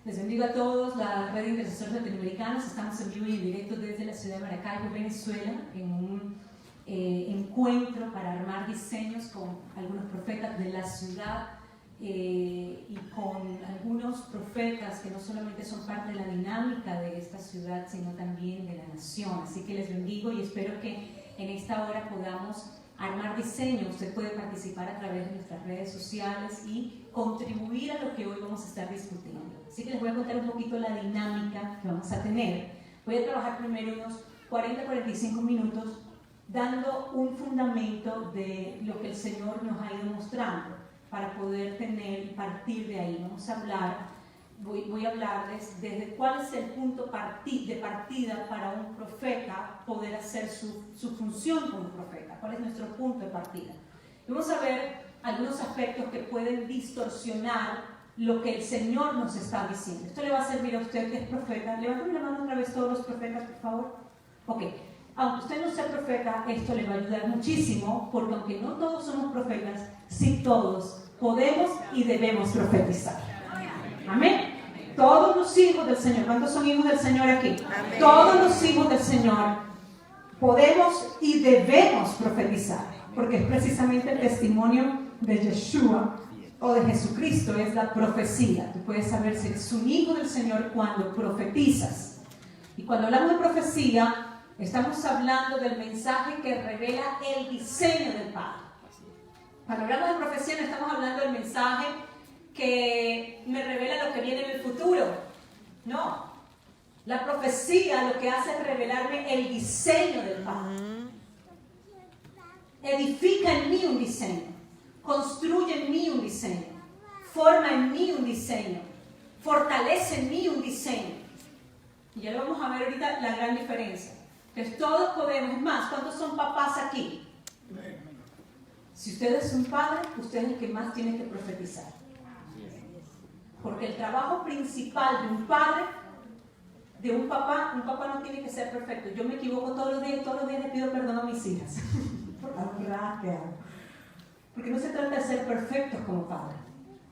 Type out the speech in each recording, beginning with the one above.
Les bendigo a todos, la Red de Intercesores Latinoamericanos. Estamos en vivo y en directo desde la ciudad de Maracaibo, Venezuela, en un encuentro para armar diseños con algunos profetas de la ciudad y con algunos profetas que no solamente son parte de la dinámica de esta ciudad, sino también de la nación. Así que les bendigo y espero que en esta hora podamos armar diseños. Usted puede participar a través de nuestras redes sociales y contribuir a lo que hoy vamos a estar discutiendo. Así que les voy a contar un poquito la dinámica que vamos a tener. Voy a trabajar primero unos 40-45 minutos dando un fundamento de lo que el Señor nos ha ido mostrando para poder tener y partir de ahí. Vamos a hablar, voy a hablarles desde cuál es el punto de partida para un profeta poder hacer su función como profeta, cuál es nuestro punto de partida. Vamos a ver algunos aspectos que pueden distorsionar lo que el Señor nos está diciendo. Esto le va a servir a usted que es profeta. Levántame la mano otra vez todos los profetas, por favor. Ok. Aunque usted no sea profeta, esto le va a ayudar muchísimo, porque aunque no todos somos profetas, sí todos podemos y debemos profetizar. Amén. Todos los hijos del Señor. ¿Cuántos son hijos del Señor aquí? Amén. Todos los hijos del Señor podemos y debemos profetizar, porque es precisamente el testimonio de Yeshua o de Jesucristo, es la profecía. Tú puedes saber si eres un hijo del Señor cuando profetizas. Y cuando hablamos de profecía, estamos hablando del mensaje que revela el diseño del Padre. Cuando hablamos de profecía, no estamos hablando del mensaje que me revela lo que viene en el futuro. No. La profecía lo que hace es revelarme el diseño del Padre. Edifica en mí un diseño. Construye en mí un diseño. Forma en mí un diseño. Fortalece en mí un diseño. Y ya lo vamos a ver ahorita la gran diferencia. Entonces todos podemos. Es más, ¿cuántos son papás aquí? Si usted es un padre, usted es el que más tiene que profetizar. Porque el trabajo principal de un padre, de un papá no tiene que ser perfecto. Yo me equivoco todos los días le pido perdón a mis hijas. Por la honra que hago. Porque no se trata de ser perfectos como padre,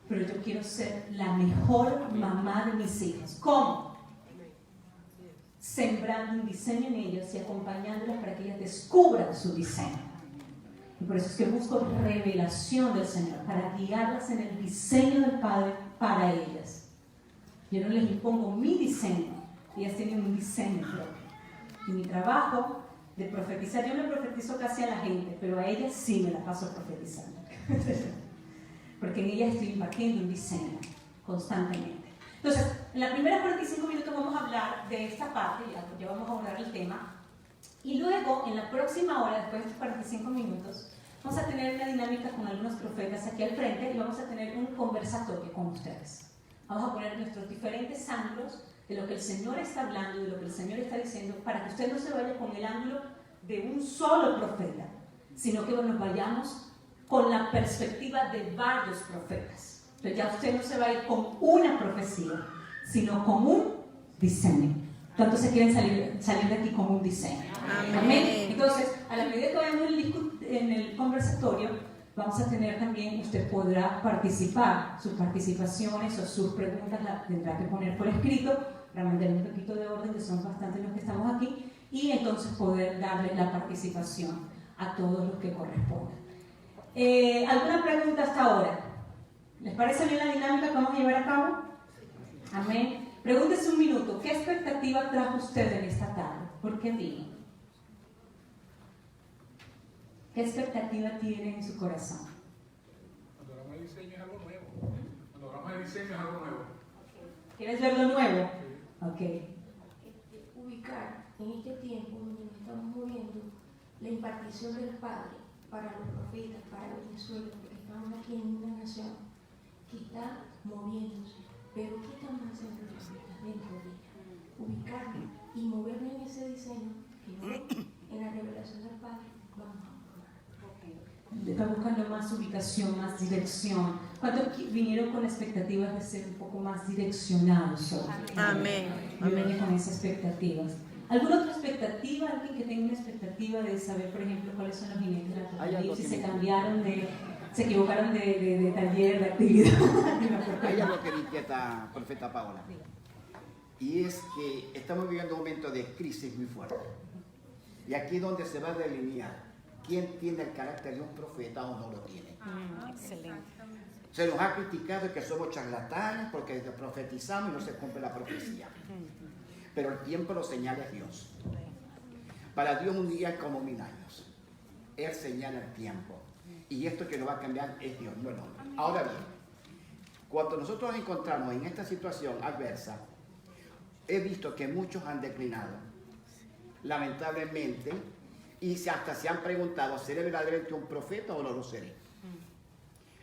pero yo quiero ser la mejor mamá de mis hijos. ¿Cómo? Sembrando un diseño en ellas y acompañándolas para que ellas descubran su diseño. Y por eso es que busco revelación del Señor, para guiarlas en el diseño del Padre para ellas. Yo no les impongo mi diseño, ellas tienen un diseño propio. Y mi trabajo de profetizar, yo me profetizo casi a la gente, pero a ellas sí me la paso profetizando. Porque en ellas estoy impartiendo un diseño constantemente. Entonces, en la primera 45 minutos vamos a hablar de esta parte, ya vamos a abordar el tema. Y luego, en la próxima hora, después de estos 45 minutos, vamos a tener una dinámica con algunos profetas aquí al frente y vamos a tener un conversatorio con ustedes. Vamos a poner nuestros diferentes ángulos de lo que el Señor está hablando, de lo que el Señor está diciendo, para que usted no se vaya con el ángulo de un solo profeta, sino que nos vayamos con la perspectiva de varios profetas. Entonces ya usted no se va a ir con una profecía, sino con un diseño. ¿Cuántos se quieren salir de aquí con un diseño? Amén. Amén. Entonces, a la medida que vayamos en el conversatorio, vamos a tener también, usted podrá participar, sus participaciones o sus preguntas las tendrá que poner por escrito para mantener un poquito de orden, que son bastantes los que estamos aquí, y entonces poder darle la participación a todos los que correspondan. ¿Alguna pregunta hasta ahora? ¿Les parece bien la dinámica que vamos a llevar a cabo? Amén. Pregúntese un minuto, ¿qué expectativa trajo usted en esta tarde? ¿Por qué vino? ¿Qué expectativa tiene en su corazón? Cuando hablamos de diseño es algo nuevo. Cuando hablamos de diseño es algo nuevo. ¿Quieres ver lo nuevo? Sí. Ok. Ubicar en este tiempo donde nos estamos moviendo la impartición del Padre para los profetas, para Venezuela, porque estamos aquí en una nación que está moviéndose, pero ¿qué estamos haciendo los profetas dentro de ella? Ubicarnos y movernos en ese diseño que hoy, en la revelación del Padre, vamos a formar. Está buscando más ubicación, más dirección. ¿Cuántos vinieron con expectativas de ser un poco más direccionados hoy? Amén. Yo venía con esas expectativas. ¿Alguna otra expectativa? ¿Alguien que tenga una expectativa de saber, por ejemplo, cuáles son los jinetes del Apocalipsis? Si se cambiaron de se equivocaron de taller, de actividad. Hay algo que me inquieta, profeta Paola, y es que estamos viviendo un momento de crisis muy fuerte. Y aquí es donde se va a delinear quién tiene el carácter de un profeta o no lo tiene. Excelente. Se nos ha criticado que somos charlatanes porque profetizamos y no se cumple la profecía. Pero el tiempo lo señala Dios. Para Dios un día es como 1000 años. Él señala el tiempo. Y esto que nos va a cambiar es Dios, no el hombre. Ahora bien, cuando nosotros nos encontramos en esta situación adversa, he visto que muchos han declinado, lamentablemente, y hasta se han preguntado, ¿seré verdaderamente un profeta o no lo seré?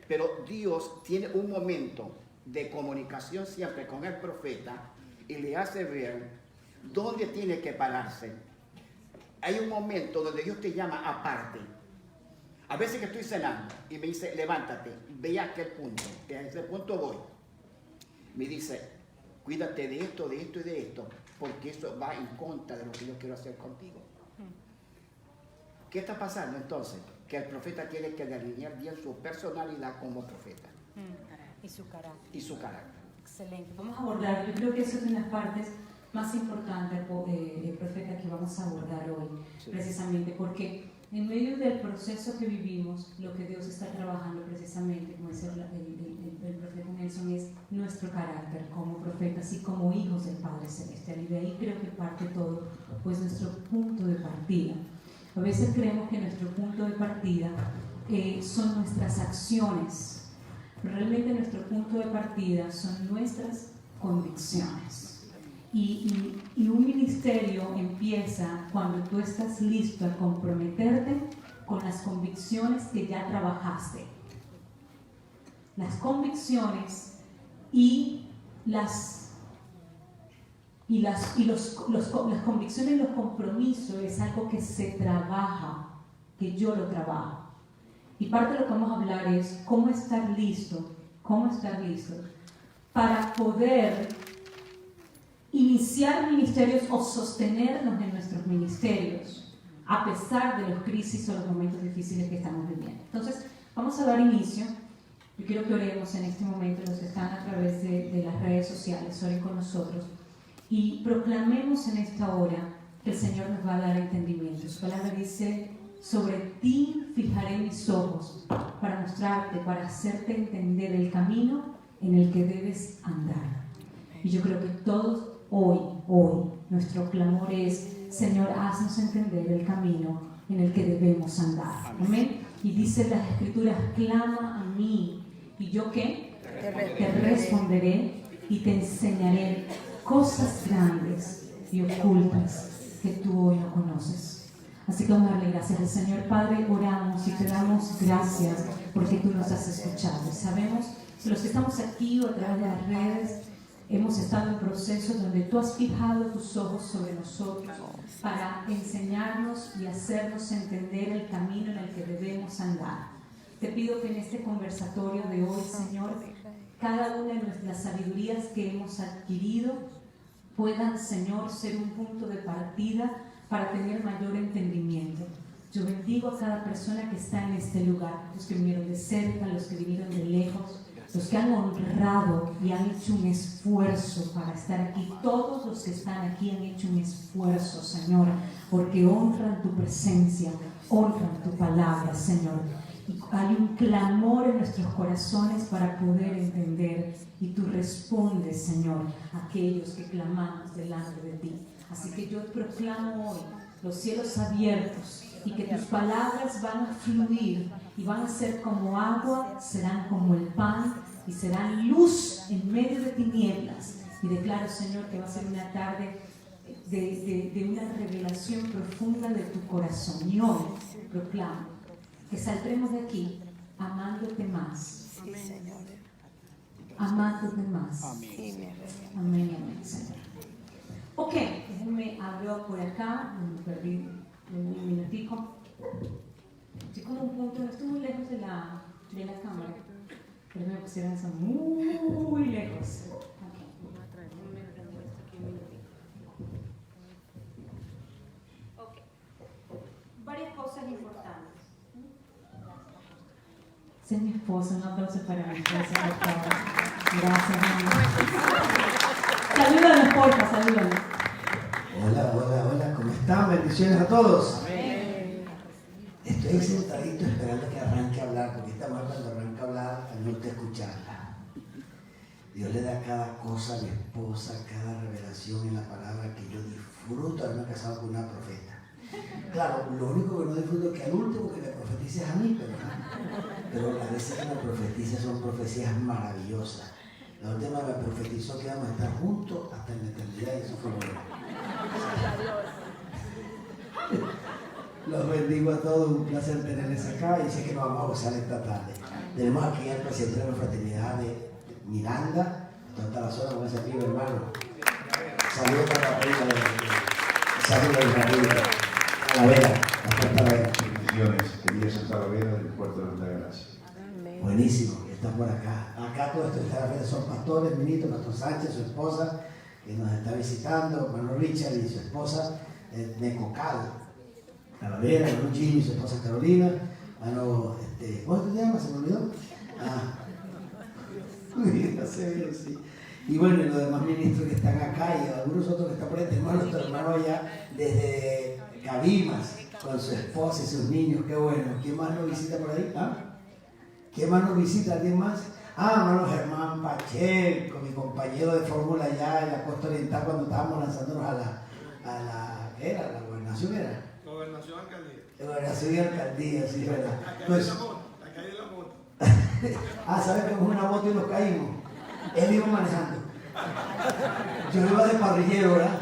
Pero Dios tiene un momento de comunicación siempre con el profeta y le hace ver dónde tiene que pararse. Hay un momento donde Dios te llama aparte. A veces que estoy cenando y me dice, levántate, ve a aquel punto, a ese punto voy. Me dice, cuídate de esto, de esto y de esto, porque eso va en contra de lo que yo quiero hacer contigo. ¿Qué está pasando entonces? Que el profeta tiene que delinear bien su personalidad como profeta. Y su carácter. Y su carácter. Excelente. Vamos a abordar, yo creo que eso es una de las partes más importantes del profeta que vamos a abordar hoy, Sí. precisamente, porque en medio del proceso que vivimos, lo que Dios está trabajando precisamente, como dice el profeta Nelson, es nuestro carácter como profetas y como hijos del Padre Celestial. Y de ahí creo que parte todo, pues nuestro punto de partida. A veces creemos que nuestro punto de partida son nuestras acciones, pero realmente nuestro punto de partida son nuestras convicciones. Y un ministerio empieza cuando tú estás listo a comprometerte con las convicciones que ya trabajaste. Las convicciones y las convicciones y los compromisos es algo que se trabaja, que yo lo trabajo. Y parte de lo que vamos a hablar es cómo estar listo para poder iniciar ministerios o sostenernos en nuestros ministerios, a pesar de las crisis o los momentos difíciles que estamos viviendo. Entonces, vamos a dar inicio. Yo quiero que oremos en este momento, los que están a través de las redes sociales, oren con nosotros y proclamemos en esta hora que el Señor nos va a dar entendimiento. Su palabra dice, sobre ti fijaré mis ojos para mostrarte, para hacerte entender el camino en el que debes andar. Y yo creo que todos hoy, nuestro clamor es, Señor, haznos entender el camino en el que debemos andar. Amén. Y dice las Escrituras, clama a mí. ¿Y yo qué? Te responderé y te enseñaré cosas grandes y ocultas que tú hoy no conoces. Así que vamos a darle gracias al Señor. Padre, oramos y te damos gracias porque tú nos has escuchado. Sabemos que los que estamos aquí o a través de las redes hemos estado en procesos donde tú has fijado tus ojos sobre nosotros para enseñarnos y hacernos entender el camino en el que debemos andar. Te pido que en este conversatorio de hoy, Señor, cada una de las sabidurías que hemos adquirido puedan, Señor, ser un punto de partida para tener mayor entendimiento. Yo bendigo a cada persona que está en este lugar, los que vinieron de cerca, los que vinieron de lejos, los que han honrado y han hecho un esfuerzo para estar aquí. Todos los que están aquí han hecho un esfuerzo, Señor, porque honran tu presencia, honran tu palabra, Señor. Y hay un clamor en nuestros corazones para poder entender, y tú respondes, Señor, a aquellos que clamamos delante de ti. Así que yo proclamo hoy los cielos abiertos y que tus palabras van a fluir y van a ser como agua, serán como el pan y serán luz en medio de tinieblas. Y declaro, Señor, que va a ser una tarde de una revelación profunda de tu corazón. Y hoy proclamo que saldremos de aquí amándote más. Amándote más. Amén, amén, Señor. Ok, déjenme hablar por acá, me perdí un minutico. Estoy como un punto, no estoy muy lejos de la cámara, pero me pusieron eso muy lejos. Okay. Ok, varias cosas importantes. Esta es mi esposa, un aplauso para mi esposa, por favor. Gracias, mamá. Salúdanos, porfa, salúdanos. Hola, ¿cómo están? Bendiciones a todos. Amén. Estoy sentadito esperando que arranque a hablar, porque esta mujer cuando arranca a hablar, a mí me gusta escucharla. Dios le da cada cosa a mi esposa, cada revelación en la palabra que yo disfruto haberme casado con una profeta. Claro, lo único que no disfruto es que al último que me profetices a mí, pero las veces que me profetiza son profecías maravillosas. La última me profetizó que íbamos a estar juntos hasta en la eternidad y eso fue bueno. Los bendigo a todos, un placer tenerles acá y sé que nos vamos a gozar esta tarde. Tenemos aquí al presidente de la fraternidad de Miranda, toda la zona, como es aquí, hermano. Saludos para la prima, saludos a la prima. A la Vera, la puerta Vera. Bendiciones, querida Santa Vera del puerto de la Gracia. Buenísimo, que están por acá. Acá todo esto está la son pastores, ministro, Pastor Sánchez, su esposa, que nos está visitando, hermano Richard y su esposa de Cocal. Talavera, hermano Jimmy y su esposa Carolina, hermano, ¿cómo te llamas? ¿Se me olvidó? No sé, sí. Y bueno, y los demás ministros que están acá y algunos otros que están por ahí, tenemos a nuestro hermano allá desde Cabimas, con su esposa y sus niños, qué bueno. ¿Quién más nos visita por ahí? ¿Quién más nos visita? ¿Alguien más? Hermano Germán Pacheco, mi compañero de fórmula allá en la costa oriental cuando estábamos lanzándonos a la ¿qué era? ¿La gobernación era? Gobernación alcaldía. Gobernación y alcaldía, sí, ¿verdad? Pues, La calle de la moto. ¿sabes que cogimos una moto y nos caímos? Él iba manejando. Yo iba de parrillero, ¿verdad?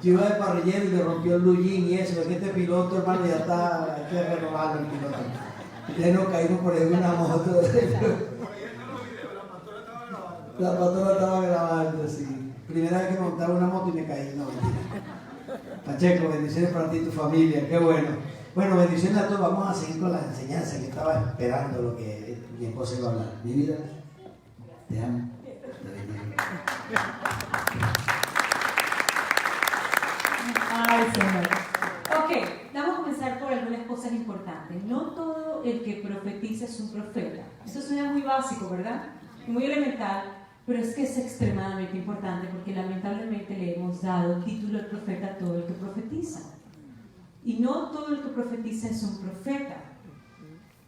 Yo iba de parrillero y le rompió el blue jean y eso, porque este piloto, hermano, ya está, hay que renovarlo el piloto. Entonces nos caímos por ahí en una moto. La pastora estaba grabando, sí. Primera vez que montaba una moto y me caí, no, mentira. Pacheco, bendiciones para ti y tu familia, qué bueno. Bueno, bendiciones a todos, vamos a seguir con la enseñanza que estaba esperando lo que mi esposa iba a hablar. Mi vida, te amo. Ay, Señor. Ok, vamos a comenzar por algunas cosas importantes. No todo el que profetiza es un profeta. Eso suena muy básico, ¿verdad? Muy elemental, pero es que es extremadamente importante porque lamentablemente le hemos dado título de profeta a todo el que profetiza. Y no todo el que profetiza es un profeta.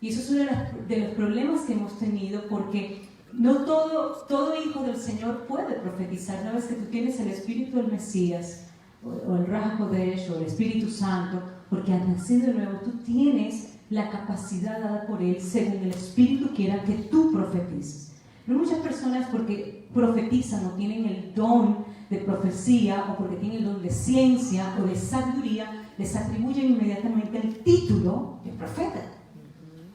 Y eso es uno de los problemas que hemos tenido porque no todo hijo del Señor puede profetizar. Una vez que tú tienes el Espíritu del Mesías, o el Ruach HaKodesh, o el Espíritu Santo, porque has nacido de nuevo, tú tienes la capacidad dada por Él, según el Espíritu quiera que tú profetices. Pero muchas personas, porque profetizan o tienen el don de profecía, o porque tienen el don de ciencia o de sabiduría, les atribuyen inmediatamente el título de profeta.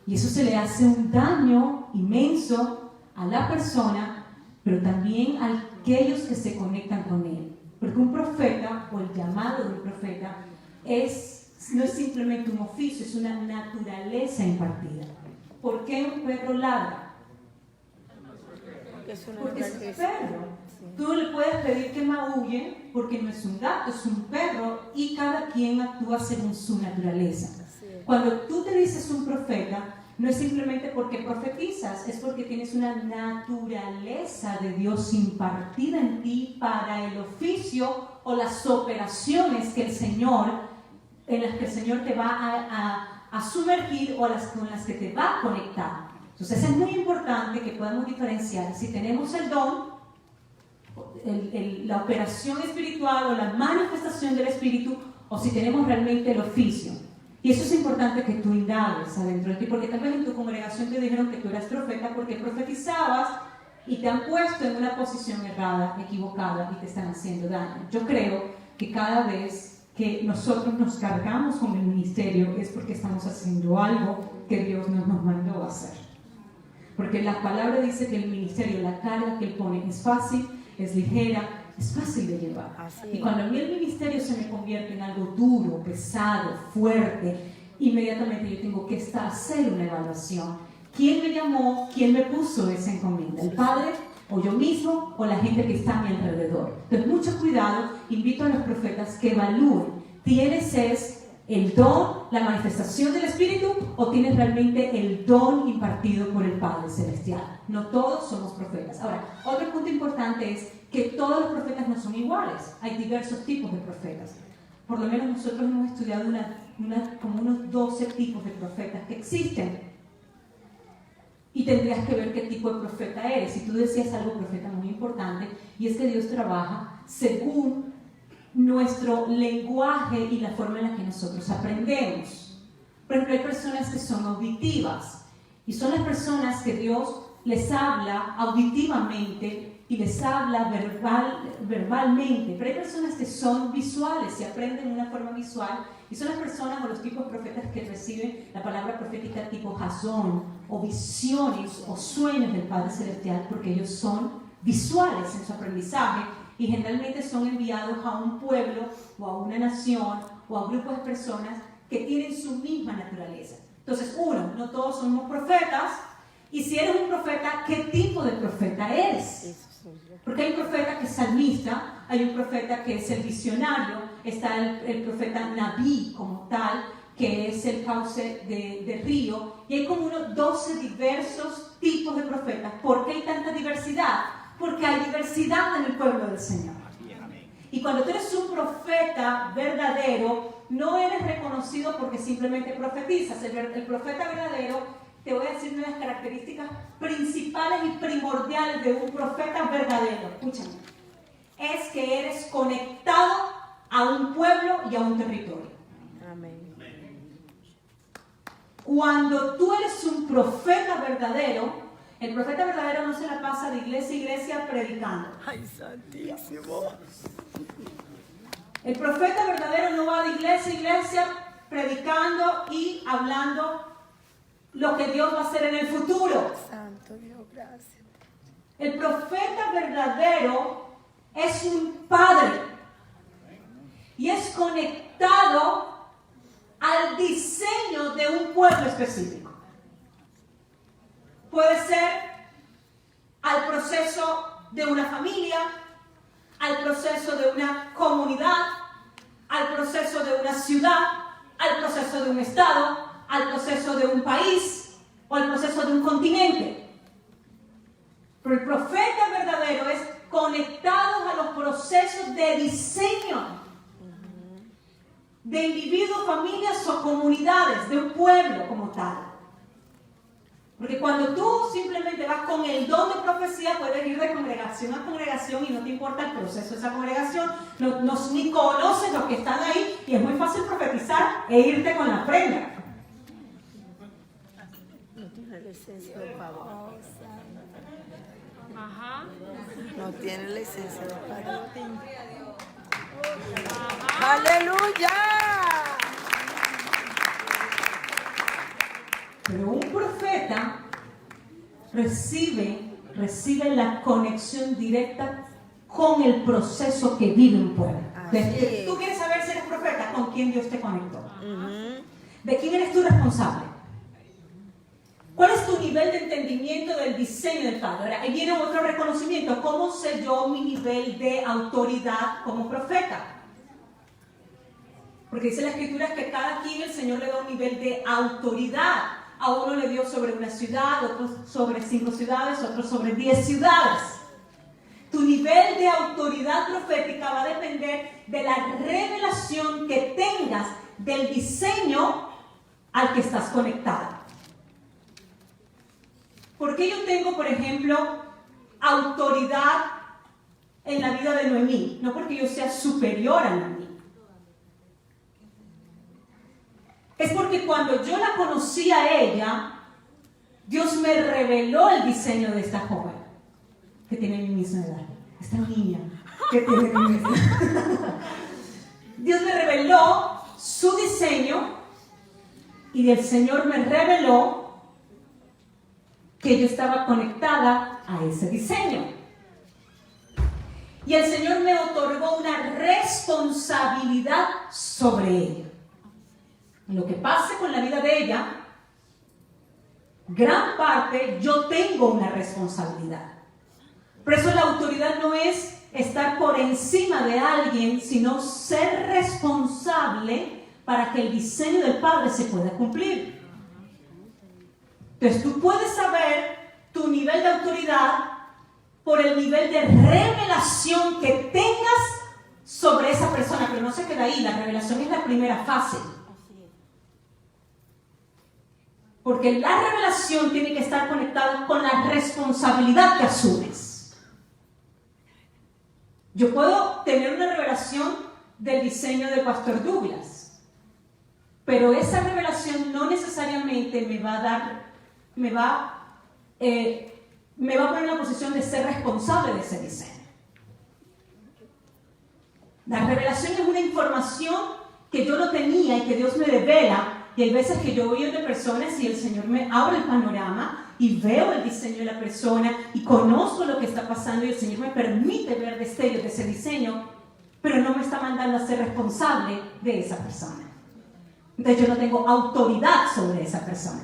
Y eso se le hace un daño inmenso a la persona, pero también a aquellos que se conectan con él. Porque un profeta, o el llamado de un profeta, no es simplemente un oficio, es una naturaleza impartida. ¿Por qué un perro ladra? Porque es un perro. Tú no le puedes pedir que maulle porque no es un gato, es un perro, y cada quien actúa según su naturaleza. Cuando tú te dices un profeta, no es simplemente porque profetizas, es porque tienes una naturaleza de Dios impartida en ti para el oficio o las operaciones que el Señor, en las que el Señor te va a sumergir o con las que te va a conectar. Entonces es muy importante que podamos diferenciar si tenemos el don, la operación espiritual o la manifestación del Espíritu, o si tenemos realmente el oficio. Y eso es importante que tú indagues adentro de ti, porque tal vez en tu congregación te dijeron que tú eras profeta porque profetizabas y te han puesto en una posición errada, equivocada, y te están haciendo daño. Yo creo que cada vez que nosotros nos cargamos con el ministerio es porque estamos haciendo algo que Dios nos mandó a hacer. Porque la palabra dice que el ministerio, la carga que Él pone es fácil, es ligera, es fácil de llevar. Y cuando a mí el ministerio se me convierte en algo duro, pesado, fuerte, inmediatamente yo tengo que hacer una evaluación. ¿Quién me llamó? ¿Quién me puso esa encomienda? ¿El Padre? ¿O yo mismo? ¿O la gente que está a mi alrededor? Entonces, mucho cuidado. Invito a los profetas que evalúen. ¿Tienes el don, la manifestación del Espíritu o tienes realmente el don impartido por el Padre Celestial. No todos somos profetas. Ahora, otro punto importante es que todos los profetas no son iguales. Hay diversos tipos de profetas. Por lo menos nosotros hemos estudiado como unos 12 tipos de profetas que existen. Y tendrías que ver qué tipo de profeta eres. Y tú decías algo, profeta, muy importante, y es que Dios trabaja según nuestro lenguaje y la forma en la que nosotros aprendemos. Por ejemplo, hay personas que son auditivas, y son las personas que Dios les habla auditivamente y les habla verbalmente, pero hay personas que son visuales y aprenden de una forma visual, y son las personas o los tipos de profetas que reciben la palabra profética tipo jazón, o visiones o sueños del Padre Celestial, porque ellos son visuales en su aprendizaje y generalmente son enviados a un pueblo o a una nación o a grupos de personas que tienen su misma naturaleza. Entonces, no todos somos profetas, y si eres un profeta, ¿qué tipo de profeta eres? Porque hay un profeta que es salmista, hay un profeta que es el visionario, está el profeta Nabí como tal, que es el cauce de río, y hay como unos 12 diversos tipos de profetas. ¿Por qué hay tanta diversidad? Porque hay diversidad en el pueblo del Señor. Y cuando tú eres un profeta verdadero, no eres reconocido porque simplemente profetizas. El profeta verdadero, te voy a decir una de las características principales y primordiales de un profeta verdadero. Escúchame. Es que eres conectado a un pueblo y a un territorio. Amén. Cuando tú eres un profeta verdadero, el profeta verdadero no se la pasa de iglesia a iglesia predicando. Ay, santísimo. El profeta verdadero no va de iglesia a iglesia predicando y hablando lo que Dios va a hacer en el futuro. Santo Dios, gracias. El profeta verdadero es un padre y es conectado al diseño de un pueblo específico. Puede ser al proceso de una familia, al proceso de una comunidad, al proceso de una ciudad, al proceso de un estado, al proceso de un país o al proceso de un continente. Pero el profeta verdadero es conectado a los procesos de diseño de individuos, familias o comunidades, de un pueblo como tal. Porque cuando tú simplemente vas con el don de profecía, puedes ir de congregación a congregación y no te importa el proceso de esa congregación, ni conoces los que están ahí, y es muy fácil profetizar e irte con la prenda. No tiene la esencia del Padre. Ajá. No tiene la esencia del Padre. ¡Aleluya! Pero un profeta recibe la conexión directa con el proceso que vive un pueblo. ¿Tú quieres saber si eres profeta? ¿Con quién Dios te conectó? ¿De quién eres tú responsable? ¿Cuál es tu nivel de entendimiento del diseño del Padre? Ahora, ahí viene otro reconocimiento. ¿Cómo sé yo mi nivel de autoridad como profeta? Porque dice la Escritura que cada quien el Señor le da un nivel de autoridad. A uno le dio sobre una ciudad, otro sobre 5 ciudades, otro sobre 10 ciudades. Tu nivel de autoridad profética va a depender de la revelación que tengas del diseño al que estás conectado. ¿Por qué yo tengo, por ejemplo, autoridad en la vida de Noemí? No porque yo sea superior a Noemí. Es porque cuando yo la conocí a ella, Dios me reveló el diseño de esta joven, que tiene mi misma edad. Esta niña que tiene mi misma edad. Dios me reveló su diseño y el Señor me reveló que yo estaba conectada a ese diseño. Y el Señor me otorgó una responsabilidad sobre ella. Lo que pase con la vida de ella, gran parte yo tengo una responsabilidad. Por eso la autoridad no es estar por encima de alguien, sino ser responsable para que el diseño del Padre se pueda cumplir. Entonces tú puedes saber tu nivel de autoridad por el nivel de revelación que tengas sobre esa persona, pero no se queda ahí, la revelación es la primera fase. Porque la revelación tiene que estar conectada con la responsabilidad que asumes. Yo puedo tener una revelación del diseño del pastor Douglas, pero esa revelación no necesariamente me va a poner en la posición de ser responsable de ese diseño. La revelación es una información que yo no tenía y que Dios me revela, y hay veces que yo voy a otras personas y el Señor me abre el panorama y veo el diseño de la persona y conozco lo que está pasando y el Señor me permite ver destellos de ese diseño, pero no me está mandando a ser responsable de esa persona. Entonces yo no tengo autoridad sobre esa persona.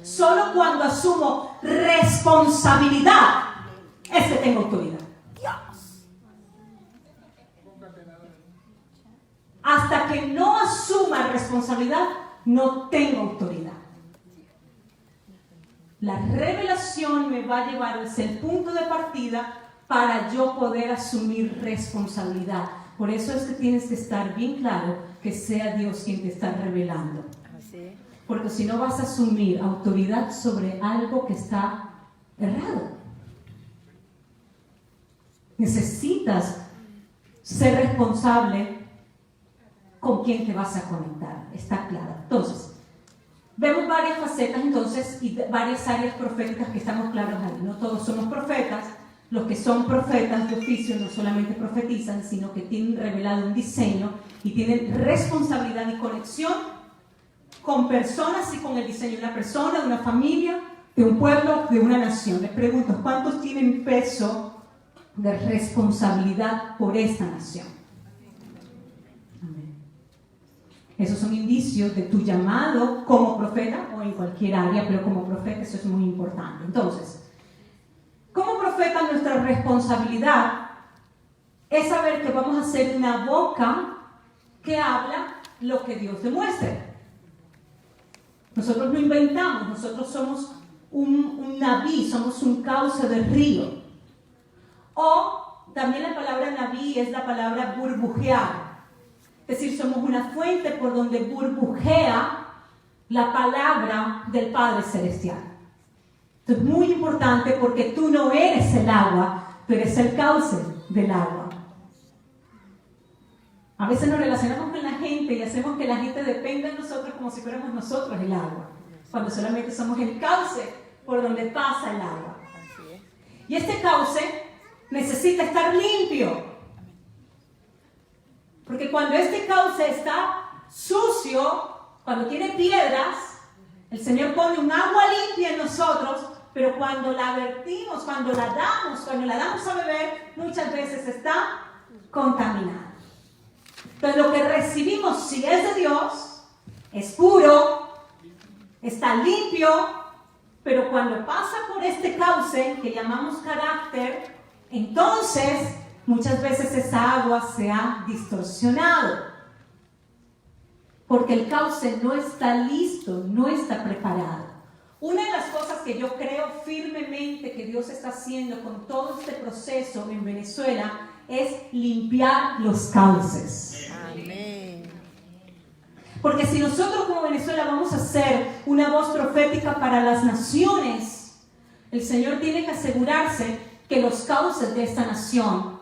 Solo cuando asumo responsabilidad es que tengo autoridad. Hasta que no asuma responsabilidad, no tengo autoridad. La revelación me va a llevar a ser el punto de partida para yo poder asumir responsabilidad. Por eso es que tienes que estar bien claro que sea Dios quien te está revelando. Porque si no vas a asumir autoridad sobre algo que está errado. Necesitas ser responsable con quién te vas a conectar, está claro. Entonces, vemos varias facetas entonces y varias áreas proféticas que estamos claros ahí. No todos somos profetas, los que son profetas de oficio no solamente profetizan, sino que tienen revelado un diseño y tienen responsabilidad y conexión con personas y con el diseño de una persona, de una familia, de un pueblo, de una nación. Les pregunto, ¿cuántos tienen peso de responsabilidad por esta nación? Esos son indicios de tu llamado como profeta o en cualquier área, pero como profeta eso es muy importante. Entonces, como profeta nuestra responsabilidad es saber que vamos a ser una boca que habla lo que Dios demuestre. Nosotros no inventamos, nosotros somos un naví, somos un cauce del río. O también la palabra naví es la palabra burbujear. Es decir, somos una fuente por donde burbujea la palabra del Padre Celestial. Esto es muy importante porque tú no eres el agua, tú eres el cauce del agua. A veces nos relacionamos con la gente y hacemos que la gente dependa de nosotros como si fuéramos nosotros el agua, cuando solamente somos el cauce por donde pasa el agua. Y este cauce necesita estar limpio. Porque cuando este cauce está sucio, cuando tiene piedras, el Señor pone un agua limpia en nosotros, pero cuando la vertimos, cuando la damos a beber, muchas veces está contaminada. Entonces lo que recibimos, si es de Dios, es puro, está limpio, pero cuando pasa por este cauce que llamamos carácter, entonces muchas veces esa agua se ha distorsionado. Porque el cauce no está listo, no está preparado. Una de las cosas que yo creo firmemente que Dios está haciendo con todo este proceso en Venezuela es limpiar los cauces. Amén. Porque si nosotros como Venezuela vamos a ser una voz profética para las naciones, el Señor tiene que asegurarse que los cauces de esta nación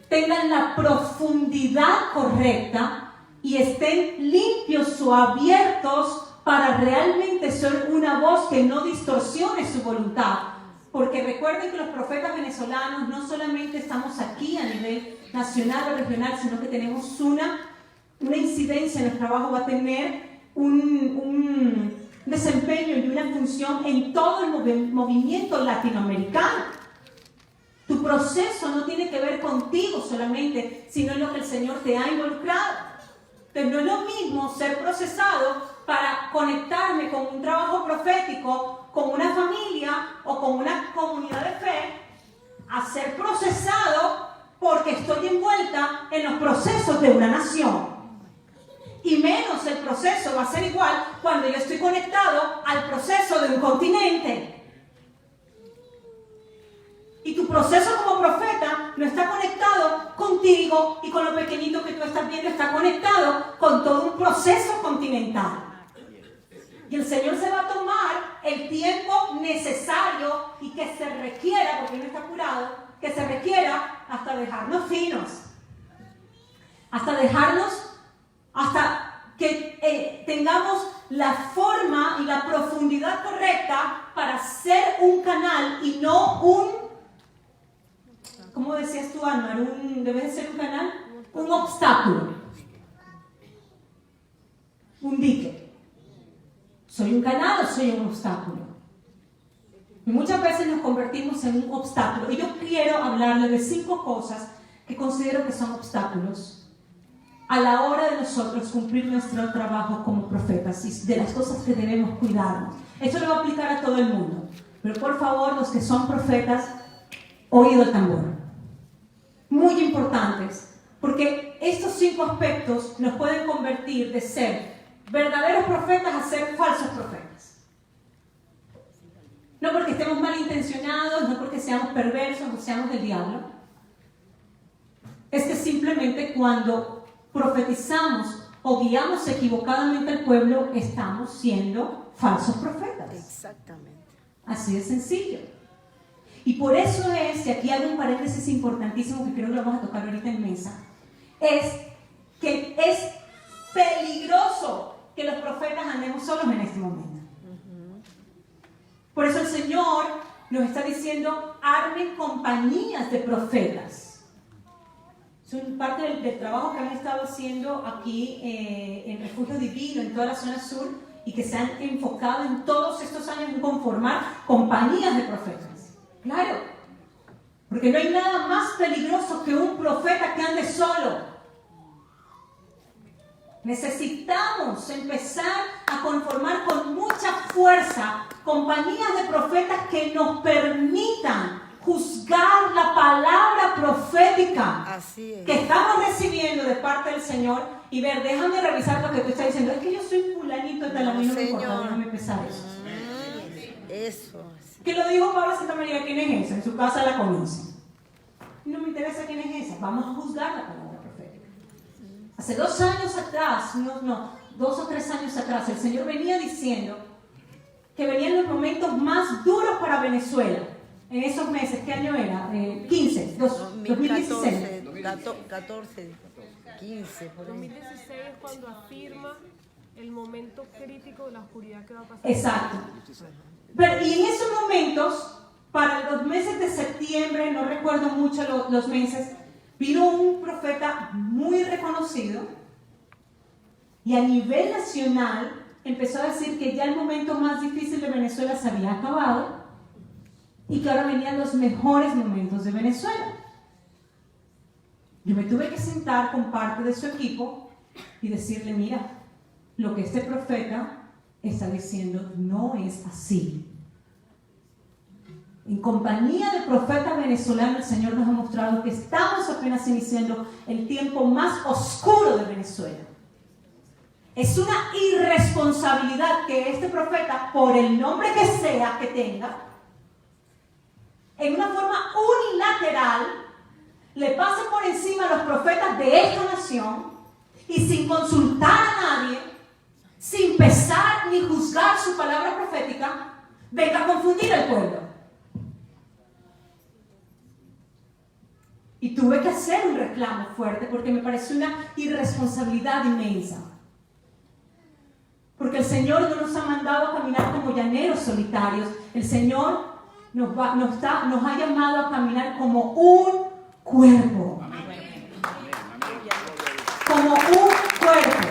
tengan la profundidad correcta y estén limpios o abiertos para realmente ser una voz que no distorsione su voluntad. Porque recuerden que los profetas venezolanos no solamente estamos aquí a nivel nacional o regional, sino que tenemos una incidencia, nuestro trabajo va a tener un desempeño y una función en todo el movimiento latinoamericano. Tu proceso no tiene que ver contigo solamente, sino en lo que el Señor te ha involucrado. Entonces no es lo mismo ser procesado para conectarme con un trabajo profético, con una familia o con una comunidad de fe, a ser procesado porque estoy envuelta en los procesos de una nación. Y Y menos el proceso va a ser igual cuando yo estoy conectado al proceso de un continente. Y tu proceso como profeta no está conectado contigo y con lo pequeñito que tú estás viendo, está conectado con todo un proceso continental. Y el Señor se va a tomar el tiempo necesario y que se requiera, porque no está curado, que se requiera hasta dejarnos finos. Hasta dejarnos, hasta que tengamos la forma y la profundidad correcta para ser un canal y no un, ¿cómo decías tú, Almar? ¿Debe de ser un canal? Un obstáculo. Un dique. ¿Soy un canal o soy un obstáculo? Y muchas veces nos convertimos en un obstáculo. Y yo quiero hablarles de 5 cosas que considero que son obstáculos a la hora de nosotros cumplir nuestro trabajo como profetas y de las cosas que debemos cuidarnos. Esto lo va a aplicar a todo el mundo. Pero por favor, los que son profetas, oído el tambor. Muy importantes, porque estos 5 aspectos nos pueden convertir de ser verdaderos profetas a ser falsos profetas. No porque estemos malintencionados, no porque seamos perversos, no seamos del diablo. Es que simplemente cuando profetizamos o guiamos equivocadamente al pueblo, estamos siendo falsos profetas. Exactamente. Así de sencillo. Y por eso es, y aquí hago un paréntesis importantísimo que creo que lo vamos a tocar ahorita en mesa, es que es peligroso que los profetas andemos solos en este momento. Por eso el Señor nos está diciendo, armen compañías de profetas. Es parte del trabajo que han estado haciendo aquí en Refugio Divino, en toda la zona sur, y que se han enfocado en todos estos años en conformar compañías de profetas. Claro, porque no hay nada más peligroso que un profeta que ande solo. Necesitamos empezar a conformar con mucha fuerza compañías de profetas que nos permitan juzgar la palabra profética que estamos recibiendo de parte del Señor y ver, déjame revisar lo que tú estás diciendo. Es que yo soy fulanito y tal, a mí no me importa, déjame empezar eso. Eso. Que lo dijo Pablo Santa María, ¿quién es esa? En su casa la conocen. No me interesa quién es esa, vamos a juzgar la palabra profética. Hace 2 años atrás, 2 o 3 años atrás, el Señor venía diciendo que venían los momentos más duros para Venezuela. En esos meses, ¿qué año era? 2016. 14, 15, por ahí. 2016 es cuando afirma el momento crítico de la oscuridad que va a pasar. Exacto. Pero, y en esos momentos, para los meses de septiembre, no recuerdo mucho los meses, vino un profeta muy reconocido y a nivel nacional empezó a decir que ya el momento más difícil de Venezuela se había acabado y que ahora venían los mejores momentos de Venezuela. Yo me tuve que sentar con parte de su equipo y decirle, mira, lo que este profeta está diciendo no es así. En compañía de profetas venezolanos, el Señor nos ha mostrado que estamos apenas iniciando el tiempo más oscuro de Venezuela. Es una irresponsabilidad que este profeta, por el nombre que sea que tenga, en una forma unilateral, le pase por encima a los profetas de esta nación y sin consultar a nadie, sin pesar ni juzgar su palabra profética, venga a confundir al pueblo. Y tuve que hacer un reclamo fuerte porque me pareció una irresponsabilidad inmensa. Porque el Señor no nos ha mandado a caminar como llaneros solitarios. El Señor nos ha llamado a caminar como un cuerpo. Como un cuerpo.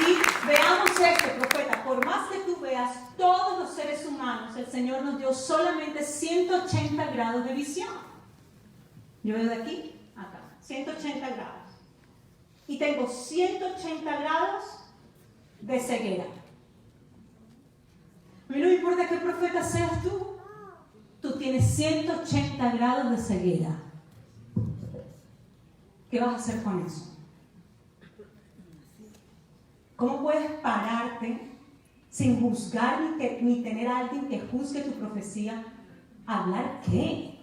Y veamos esto, profeta. Por más que tú veas todos los seres humanos, el Señor nos dio solamente 180 grados de visión. Yo veo de aquí a acá, 180 grados. Y tengo 180 grados de ceguera. A mí no me importa qué profeta seas tú. Tú tienes 180 grados de ceguera. ¿Qué vas a hacer con eso? ¿Cómo puedes pararte sin juzgar ni tener a alguien que juzgue tu profecía? ¿Hablar qué?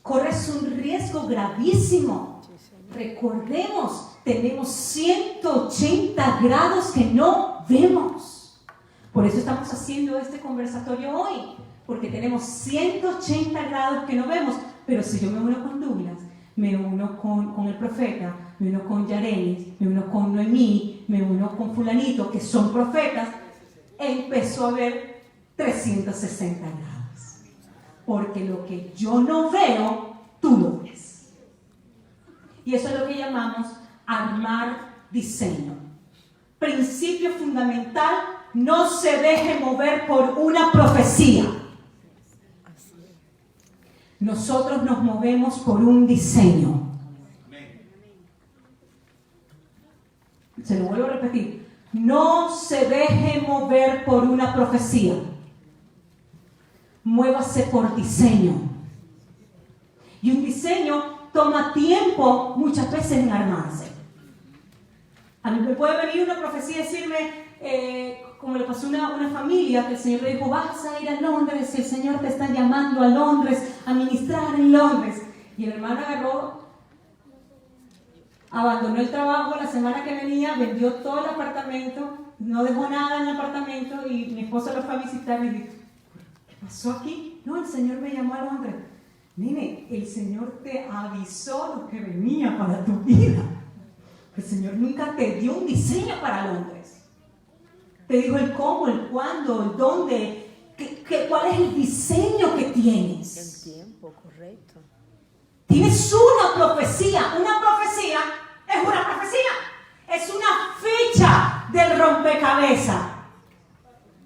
Corres un riesgo gravísimo. Recordemos, tenemos 180 grados que no vemos. Por eso estamos haciendo este conversatorio hoy, porque tenemos 180 grados que no vemos. Pero si yo me uno con Douglas, me uno con el profeta, me uno con Yarelis, me uno con Noemí, me uno con fulanito, que son profetas, empezó a ver 360 grados. Porque lo que yo no veo, tú lo ves. Y eso es lo que llamamos armar diseño. Principio fundamental: no se deje mover por una profecía. Nosotros nos movemos por un diseño. Se lo vuelvo a repetir. No se deje mover por una profecía. Muévase por diseño. Y un diseño toma tiempo muchas veces en armarse. A mí me puede venir una profecía y decirme, como le pasó a una familia, que el Señor le dijo: vas a ir a Londres, el Señor te está llamando a Londres, a ministrar en Londres. Y el hermano agarró, abandonó el trabajo la semana que venía, vendió todo el apartamento, no dejó nada en el apartamento, y mi esposa lo fue a visitar y dijo: ¿qué pasó aquí? No, el Señor me llamó a Londres. Nene, el Señor te avisó lo que venía para tu vida. El Señor nunca te dio un diseño para Londres. Te dijo el cómo, el cuándo, el dónde, cuál es el diseño que tienes. El tiempo, correcto. Tienes una profecía. Una profecía es una profecía. Es una ficha del rompecabezas.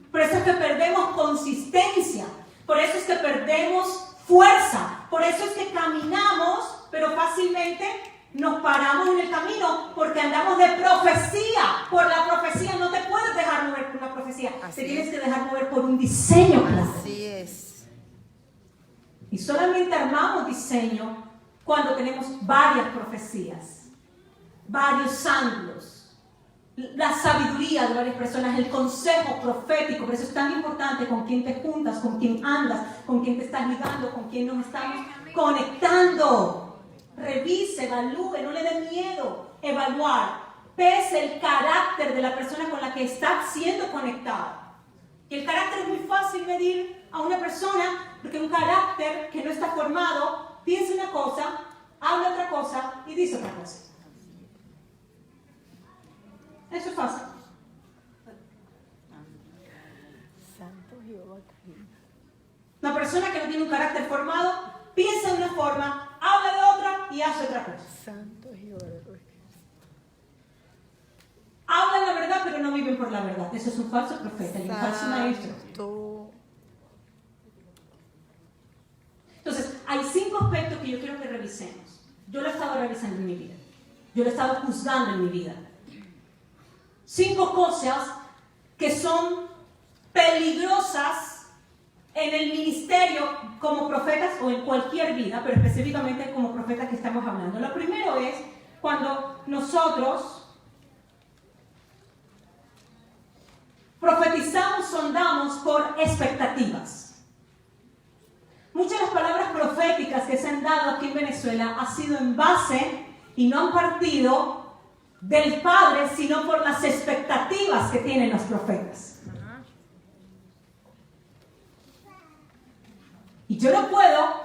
Por eso es que perdemos consistencia. Por eso es que perdemos fuerza. Por eso es que caminamos, pero fácilmente nos paramos en el camino porque andamos de profecía. Por la profecía no te puedes dejar mover por una profecía. Te tienes que dejar mover por un diseño claro. Así es. Y solamente armamos diseño cuando tenemos varias profecías, varios ángulos, la sabiduría de varias personas, el consejo profético. Por eso es tan importante con quién te juntas, con quién andas, con quién te estás ligando, con quién nos estamos conectando. Revise, evalúe, no le dé miedo evaluar. Pese el carácter de la persona con la que está siendo conectado. Y el carácter es muy fácil medir a una persona, porque un carácter que no está formado piensa una cosa, habla otra cosa y dice otra cosa. Eso es fácil. Santo Jehová. Una persona que no tiene un carácter formado piensa de una forma, habla de otra y hace otra cosa. Santo Jehová. Hablan la verdad, pero no viven por la verdad. Eso es un falso profeta y un falso maestro. Entonces, hay 5 aspectos que yo quiero que revisemos. Yo lo he estado revisando en mi vida. Yo lo he estado juzgando en mi vida. 5 cosas que son peligrosas en el ministerio como profetas o en cualquier vida, pero específicamente como profetas que estamos hablando. Lo primero es cuando nosotros profetizamos, sondamos por expectativas. Muchas de las palabras proféticas que se han dado aquí en Venezuela ha sido en base y no han partido del Padre, sino por las expectativas que tienen los profetas. Y yo no puedo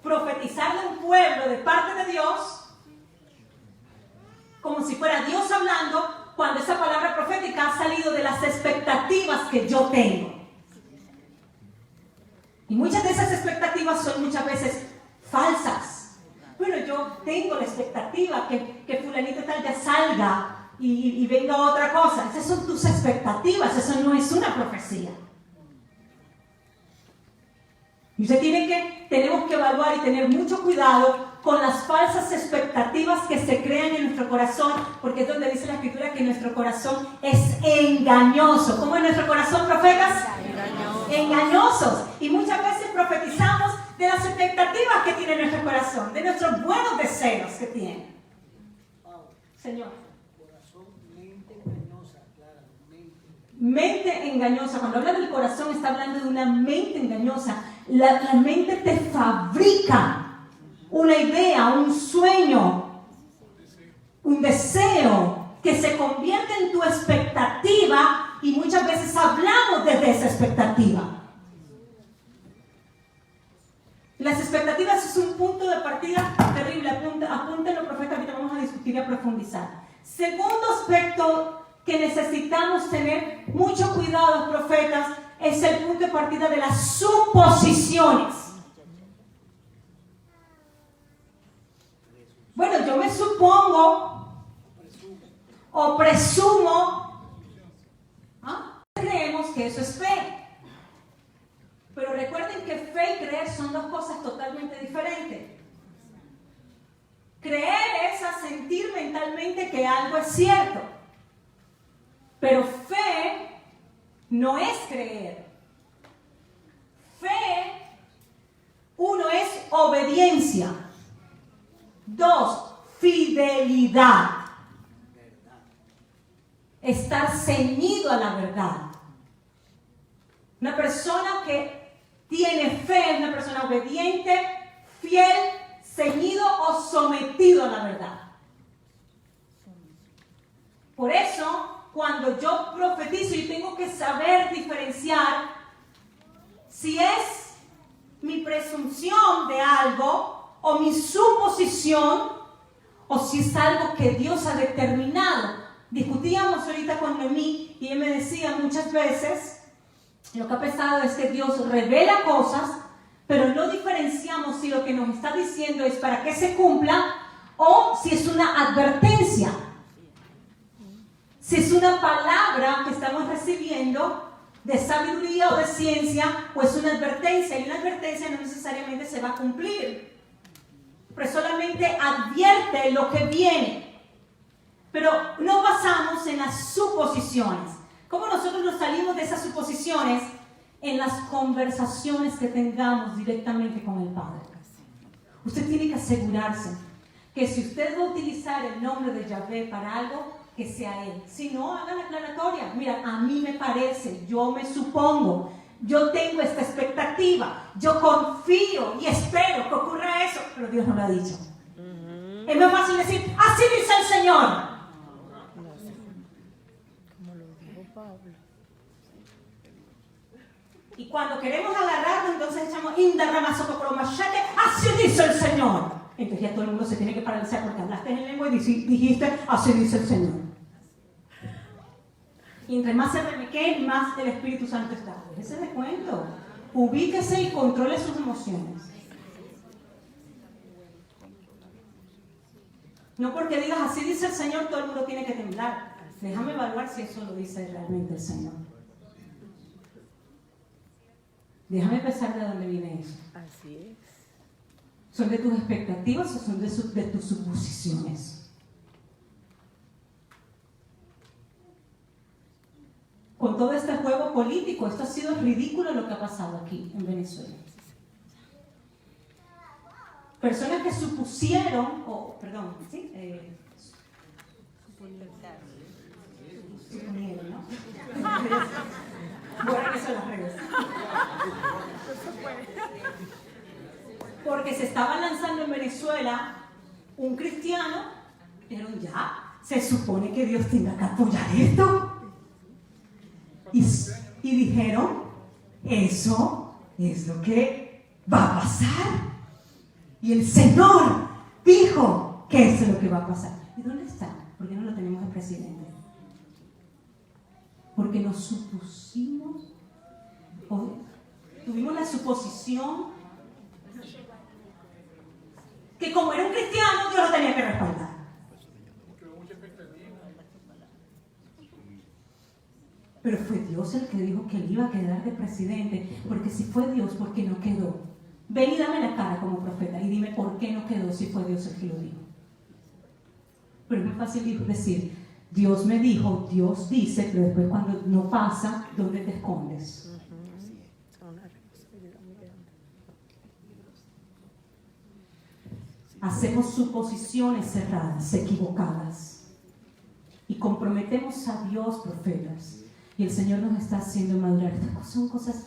profetizarle a un pueblo de parte de Dios como si fuera Dios hablando, cuando esa palabra profética ha salido de las expectativas que yo tengo. Y muchas de esas expectativas son muchas veces falsas. Bueno, yo tengo la expectativa que fulanito tal ya salga y venga otra cosa. Esas son tus expectativas, eso no es una profecía. Y tenemos que evaluar y tener mucho cuidado con las falsas expectativas que se crean en nuestro corazón, porque es donde dice la Escritura que nuestro corazón es engañoso. ¿Cómo es nuestro corazón, profetas? Engañosos. Y muchas veces profetizamos de las expectativas que tiene nuestro corazón, de nuestros buenos deseos que tiene. Señor. Corazón, mente, mente engañosa, cuando habla del corazón está hablando de una mente engañosa. La mente te fabrica una idea, un sueño, un deseo que se convierte en tu expectativa y muchas veces hablamos desde esa expectativa. Las expectativas es un punto de partida terrible. Apúntenlo, profeta, ahorita vamos a discutir y a profundizar. Segundo aspecto que necesitamos tener mucho cuidado, profetas, es el punto de partida de las suposiciones. Bueno, yo me supongo o presumo, creemos que eso es fe. Pero recuerden que fe y creer son dos cosas totalmente diferentes. Creer es asentir mentalmente que algo es cierto. Pero fe no es creer. Fe, uno, es obediencia. Dos, fidelidad. Estar ceñido a la verdad. Una persona que tiene fe es una persona obediente, fiel, ceñido o sometido a la verdad. Por eso, cuando yo profetizo, yo tengo que saber diferenciar si es mi presunción de algo o mi suposición o si es algo que Dios ha determinado. Discutíamos ahorita con Noemí y él me decía muchas veces, lo que ha pasado es que Dios revela cosas, pero no diferenciamos si lo que nos está diciendo es para que se cumpla o si es una advertencia. Si es una palabra que estamos recibiendo de sabiduría o de ciencia, o es una advertencia, y una advertencia no necesariamente se va a cumplir, pero solamente advierte lo que viene. Pero no basamos en las suposiciones. ¿Cómo nosotros nos salimos de esas suposiciones? En las conversaciones que tengamos directamente con el Padre. Usted tiene que asegurarse que si usted va a utilizar el nombre de Yahvé para algo, que sea Él. Si no, haga la aclaratoria. Mira, a mí me parece, yo me supongo, yo tengo esta expectativa, yo confío y espero que ocurra eso, pero Dios no lo ha dicho. Es más fácil decir, así dice el Señor. Y cuando queremos agarrarlo, entonces echamos indarramazococromachete, así dice el Señor. Entonces ya todo el mundo se tiene que paralizar porque hablaste en lengua y dijiste, así dice el Señor. Y entre más se remeque, más el Espíritu Santo está. Ese es de cuento. Ubíquese y controle sus emociones. No porque digas, así dice el Señor, todo el mundo tiene que temblar. Déjame evaluar si eso lo dice realmente el Señor. Déjame pensar de dónde viene eso. Así es. ¿Son de tus expectativas o son de tus suposiciones? Con todo este juego político, esto ha sido ridículo lo que ha pasado aquí en Venezuela. Personas que supusieron, ¿sí? Suponieron, ¿no? Bueno, eso las redes. Porque se estaba lanzando en Venezuela un cristiano, dijeron ya, se supone que Dios tenga que apoyar esto. Y dijeron, eso es lo que va a pasar. Y el Señor dijo que eso es lo que va a pasar. ¿Y dónde está? ¿Por qué no lo tenemos de presidente? Porque nos supusimos, o tuvimos la suposición que como era un cristiano, Dios lo tenía que respaldar. Pero fue Dios el que dijo que él iba a quedar de presidente, porque si fue Dios, ¿por qué no quedó? Ven y dame la cara como profeta y dime por qué no quedó si fue Dios el que lo dijo. Pero es muy fácil decir, Dios me dijo, Dios dice, pero después cuando no pasa, ¿dónde te escondes? Hacemos suposiciones cerradas, equivocadas, y comprometemos a Dios, profetas, y el Señor nos está haciendo madurar. Estas son cosas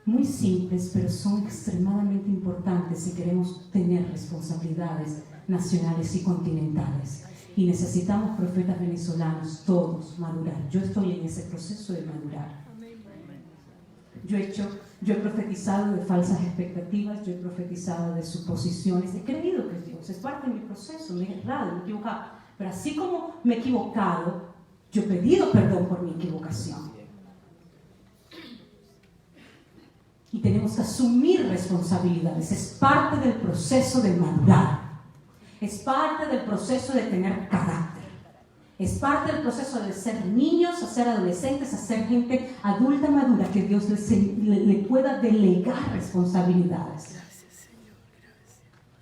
muy simples, pero son extremadamente importantes si queremos tener responsabilidades nacionales y continentales. Y necesitamos profetas venezolanos, todos, madurar. Yo estoy en ese proceso de madurar. Yo he profetizado de falsas expectativas, yo he profetizado de suposiciones, he creído que es Dios, es parte de mi proceso, me he errado, me he equivocado. Pero así como me he equivocado, yo he pedido perdón por mi equivocación. Y tenemos que asumir responsabilidades, es parte del proceso de madurar. Es parte del proceso de tener carácter. Es parte del proceso de ser niños, a ser adolescentes, a ser gente adulta madura, que Dios le pueda delegar responsabilidades.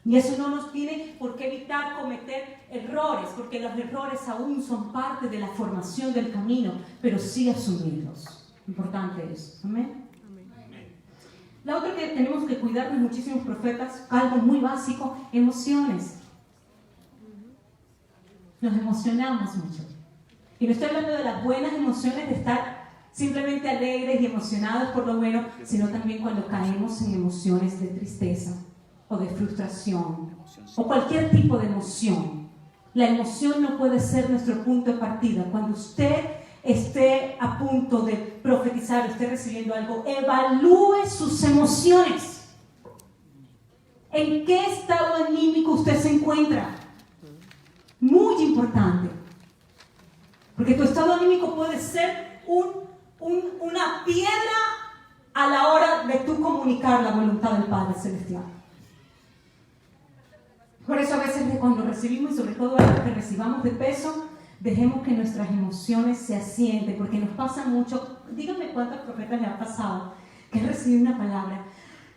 Y eso no nos tiene por qué evitar cometer errores, porque los errores aún son parte de la formación del camino, pero sí asumirlos. Importante eso. Amén. La otra que tenemos que cuidar de muchísimos profetas, algo muy básico, emociones. Nos emocionamos mucho. Y no estoy hablando de las buenas emociones, de estar simplemente alegres y emocionados por lo bueno, sino también cuando caemos en emociones de tristeza o de frustración o cualquier tipo de emoción. La emoción no puede ser nuestro punto de partida. Cuando usted esté a punto de profetizar, esté recibiendo algo, evalúe sus emociones. ¿En qué estado anímico usted se encuentra? Muy importante, porque tu estado anímico puede ser una piedra a la hora de tú comunicar la voluntad del Padre Celestial. Por eso a veces cuando recibimos, y sobre todo algo que recibamos de peso, dejemos que nuestras emociones se asienten, porque nos pasa mucho. Díganme cuántos profetas le ha pasado que reciben una palabra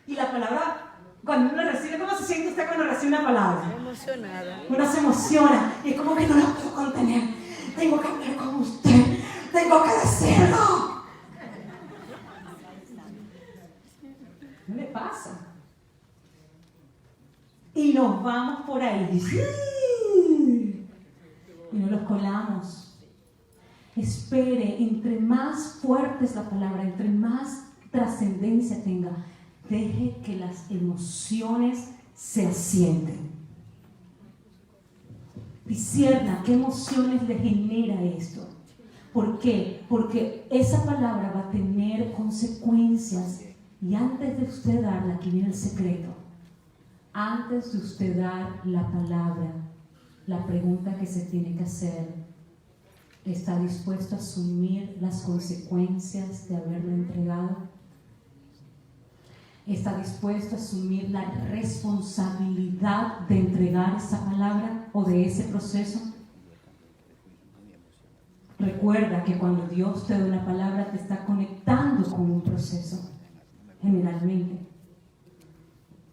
y la palabra, cuando uno recibe, ¿cómo se siente usted cuando recibe una palabra? Emocionada. Uno se emociona y es como que no la puedo contener. Tengo que hablar con usted, tengo que decirlo. ¿No le pasa? Y nos vamos por ahí y nos los colamos. Espere, entre más fuerte es la palabra, entre más trascendencia tenga, deje que las emociones se asienten. Discierna qué emociones le genera esto. ¿Por qué? Porque esa palabra va a tener consecuencias. Y antes de usted darla, aquí viene el secreto. Antes de usted dar la palabra, la pregunta que se tiene que hacer: ¿está dispuesto a asumir las consecuencias de haberlo entregado? ¿Está dispuesto a asumir la responsabilidad de entregar esa palabra o de ese proceso? Recuerda que cuando Dios te da una palabra, te está conectando con un proceso, generalmente.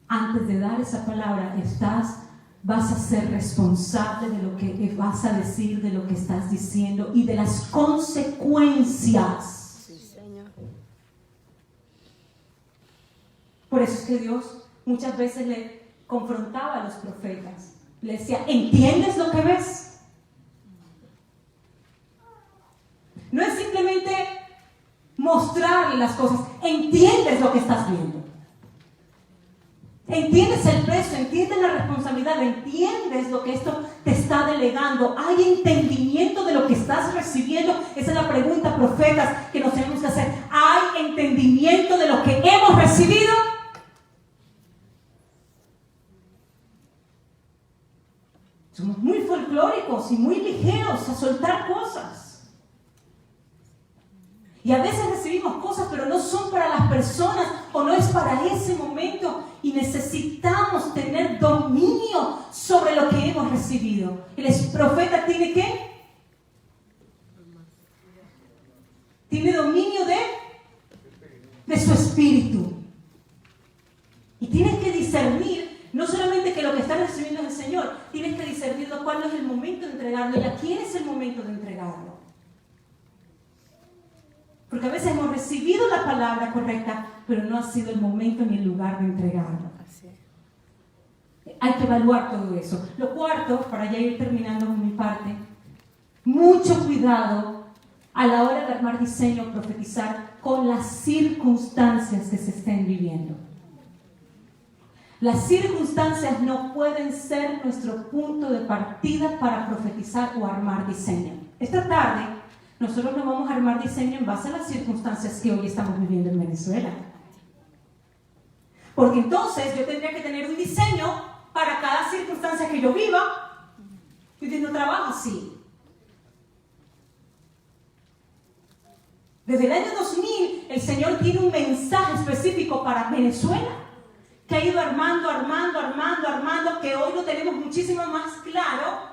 Antes de dar esa palabra, vas a ser responsable de lo que vas a decir, de lo que estás diciendo y de las consecuencias. Sí, Señor. Por eso es que Dios muchas veces le confrontaba a los profetas. Le decía: ¿entiendes lo que ves? No es simplemente mostrarle las cosas. ¿Entiendes lo que estás viendo? ¿Entiendes el peso? ¿Entiendes la responsabilidad? ¿Entiendes lo que esto te está delegando? ¿Hay entendimiento de lo que estás recibiendo? Esa es la pregunta, profetas, que nos tenemos que hacer. ¿Hay entendimiento de lo que hemos recibido? Somos muy folclóricos y muy ligeros a soltar cosas. Y a veces recibimos cosas, pero no son para las personas o no es para ese momento. Y necesitamos tener dominio sobre lo que hemos recibido. El profeta tiene ¿qué? Tiene dominio de su espíritu. Y tienes que discernir, no solamente que lo que estás recibiendo es el Señor, tienes que discernir cuándo es el momento de entregarlo y a quién es el momento de entregarlo. Porque a veces hemos recibido la palabra correcta, pero no ha sido el momento ni el lugar de entregarlo. Hay que evaluar todo eso. Lo cuarto, para ya ir terminando con mi parte, mucho cuidado a la hora de armar diseño, profetizar con las circunstancias que se estén viviendo. Las circunstancias no pueden ser nuestro punto de partida para profetizar o armar diseño. Esta tarde nosotros no vamos a armar diseño en base a las circunstancias que hoy estamos viviendo en Venezuela. Porque entonces yo tendría que tener un diseño para cada circunstancia que yo viva. Yo no trabajo así. Desde el año 2000, el Señor tiene un mensaje específico para Venezuela, que ha ido armando, que hoy lo tenemos muchísimo más claro,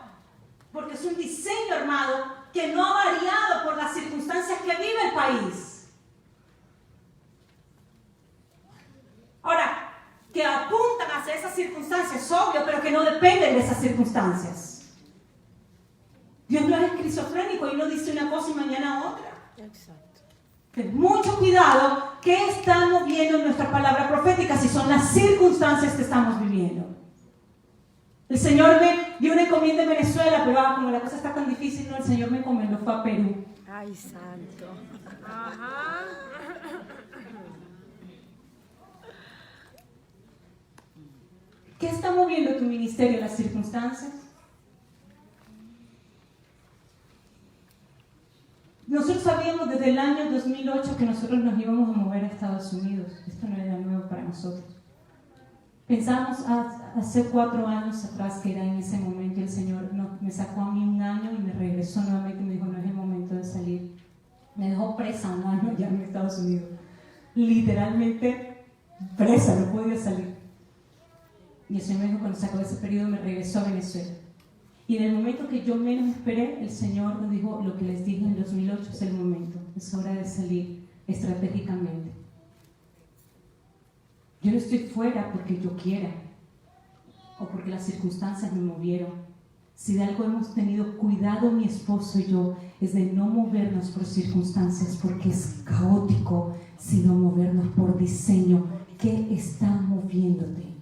porque es un diseño armado que no ha variado por las circunstancias que vive el país. Ahora, que apuntan hacia esas circunstancias, es obvio, pero que no dependen de esas circunstancias. Dios no es esquizofrénico y no dice una cosa y mañana otra. Exacto. Ten mucho cuidado qué estamos viendo en nuestra palabra profética, si son las circunstancias que estamos viviendo. El Señor me dio una encomienda en Venezuela, pero como la cosa está tan difícil, no, el Señor me encomendó, fue a Perú. Ay, santo. Ajá. ¿Qué está moviendo tu ministerio, las circunstancias? Nosotros sabíamos desde el año 2008 que nosotros nos íbamos a mover a Estados Unidos. Esto no era nuevo para nosotros. Pensamos hace 4 años atrás, que era en ese momento, el Señor me sacó a mí un año y me regresó nuevamente y me dijo, no es el momento de salir. Me dejó presa un año allá en Estados Unidos. Literalmente presa, no podía salir. Y el Señor me dijo, cuando se acabó ese periodo, me regresó a Venezuela. Y en el momento que yo menos esperé, el Señor nos dijo lo que les dije en 2008, es el momento, es hora de salir estratégicamente. Yo no estoy fuera porque yo quiera o porque las circunstancias me movieron. Si de algo hemos tenido cuidado mi esposo y yo, es de no movernos por circunstancias porque es caótico, sino movernos por diseño. ¿Qué está moviéndote?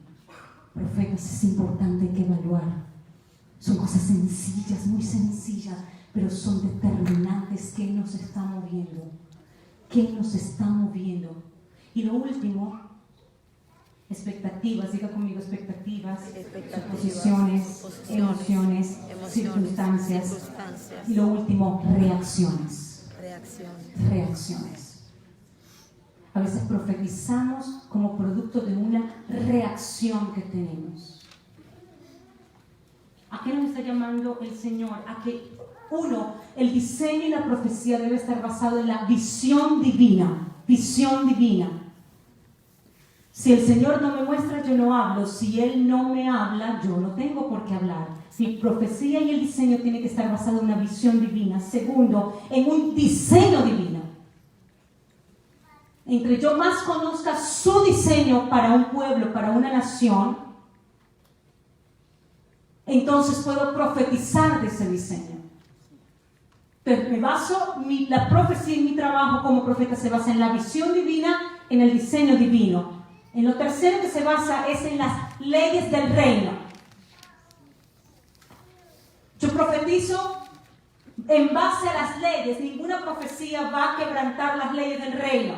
Profetas, es importante que evaluar. Son cosas sencillas, muy sencillas, pero son determinantes. ¿Qué nos está moviendo? ¿Qué nos está moviendo? Y lo último, expectativas. Diga conmigo, expectativas, suposiciones, emociones, circunstancias. Y lo último, reacciones. Reacciones. A veces profetizamos como producto de una reacción que tenemos. ¿A qué nos está llamando el Señor? A que, uno, el diseño y la profecía debe estar basado en la visión divina. Visión divina. Si el Señor no me muestra, yo no hablo. Si Él no me habla, yo no tengo por qué hablar. Mi profecía y el diseño tiene que estar basado en una visión divina. Segundo, en un diseño divino. Entre yo más conozca su diseño para un pueblo, para una nación, entonces puedo profetizar de ese diseño. Entonces me baso, la profecía y mi trabajo como profeta se basa en la visión divina, en el diseño divino. En lo tercero que se basa es en las leyes del reino. Yo profetizo en base a las leyes. Ninguna profecía va a quebrantar las leyes del reino.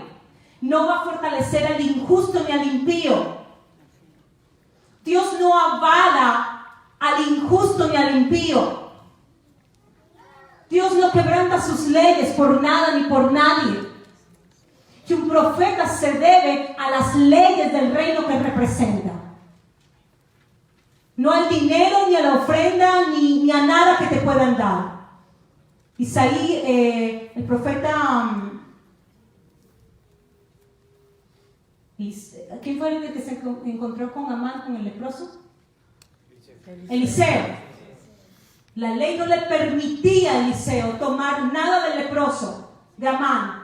No va a fortalecer al injusto ni al impío. Dios no avala al injusto ni al impío. Dios no quebranta sus leyes por nada ni por nadie. Que un profeta se debe a las leyes del reino que representa. No al dinero, ni a la ofrenda, ni a nada que te puedan dar. Isaí, el profeta... ¿Quién fue el que se encontró con Amán, con el leproso? Eliseo. La ley no le permitía a Eliseo tomar nada del leproso, de Amán,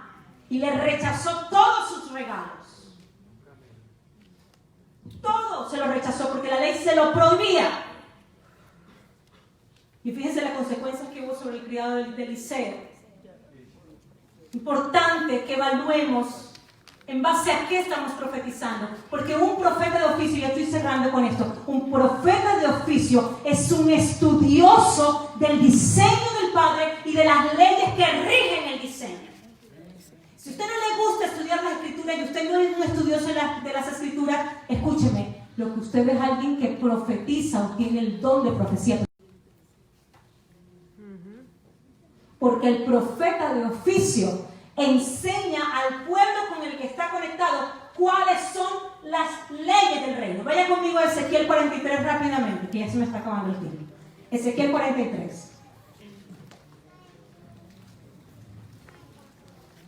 y le rechazó todos sus regalos. Todo se lo rechazó porque la ley se lo prohibía. Y fíjense las consecuencias que hubo sobre el criado de Eliseo. Importante que evaluemos en base a qué estamos profetizando. Porque un profeta de oficio, ya estoy cerrando con esto, un profeta de oficio es un estudioso del diseño del Padre y de las leyes que rigen el diseño. Si a usted no le gusta estudiar las escrituras y usted no es un estudioso de las escrituras, escúcheme, lo que usted es alguien que profetiza o tiene el don de profecía. Porque el profeta de oficio enseña al pueblo con el que está conectado cuáles son las leyes del reino. Vaya conmigo a Ezequiel 43 rápidamente, que ya se me está acabando el tiempo. Ezequiel 43.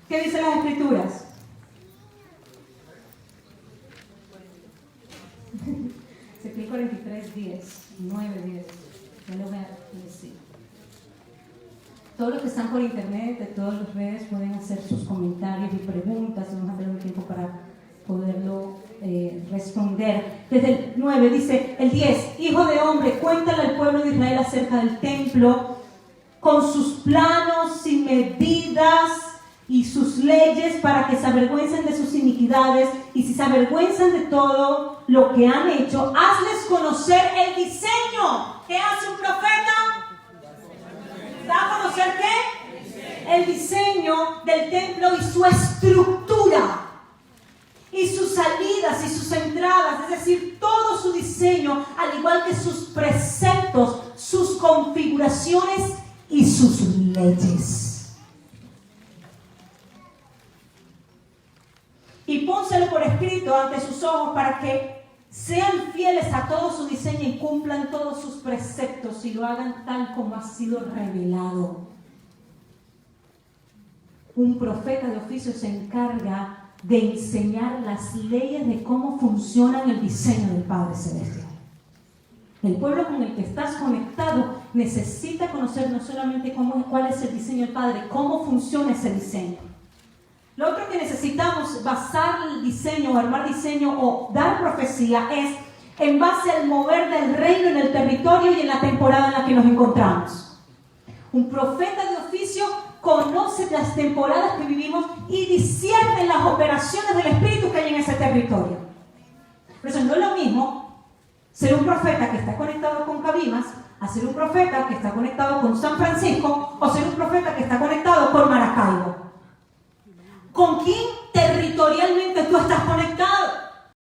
¿Qué dicen las escrituras? Ezequiel 43, 10, 9, 10. Ya lo voy a decir. Todos los que están por internet, de todas las redes, pueden hacer sus comentarios y preguntas. Vamos a tener un tiempo para poderlo responder. Desde el 9 dice, el 10, hijo de hombre, cuéntale al pueblo de Israel acerca del templo, con sus planos y medidas y sus leyes, para que se avergüencen de sus iniquidades, y si se avergüenzan de todo lo que han hecho, hazles conocer el diseño. ¿Qué hace un profeta? ¿Da a conocer qué? El diseño del templo y su estructura, y sus salidas y sus entradas, es decir, todo su diseño, al igual que sus preceptos, sus configuraciones y sus leyes. Y pónselo por escrito ante sus ojos para que sean fieles a todo su diseño y cumplan todos sus preceptos y lo hagan tal como ha sido revelado. Un profeta de oficio se encarga de enseñar las leyes de cómo funciona el diseño del Padre Celestial. El pueblo con el que estás conectado necesita conocer no solamente cuál es el diseño del Padre, cómo funciona ese diseño. Lo otro que necesitamos basar el diseño o armar diseño o dar profecía es en base al mover del reino en el territorio y en la temporada en la que nos encontramos. Un profeta de oficio conoce las temporadas que vivimos y discierne las operaciones del Espíritu que hay en ese territorio. Por eso no es lo mismo ser un profeta que está conectado con Cabimas a ser un profeta que está conectado con San Francisco